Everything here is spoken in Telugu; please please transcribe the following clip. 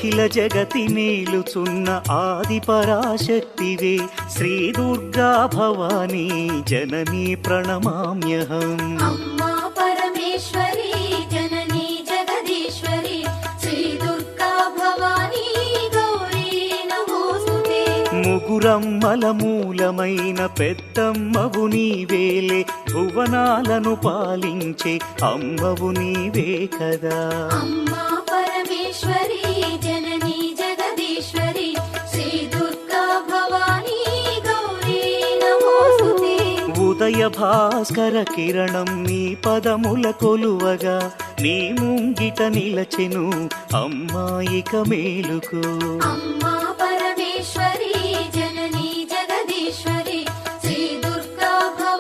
అఖిల జగతి మేలుచున్న ఆది పరాశక్తివే శ్రీ దుర్గా భవానీ జననీ ప్రణమామ్యహం. అమ్మా పరమేశ్వరి జననీ జగదీశ్వరి శ్రీ దుర్గా భవానీ గౌరీ నమోస్తుతే. ముగురమ్మల మూలమైన పెద్దమ్మవు నీవేలే భువనాలను పాలించే అమ్మవు నీవే కదా. అమ్మా పరమేశ్వరి జననీ జగదీశ్వరి శ్రీ దుర్గా భవానీ గౌరీ నమోస్తుతే. ఉదయ భాస్కర కిరణం నీ పదముల కొలువగా నీ ముంగిట నిలచెను అమ్మాయిక మేలుకు. అమ్మా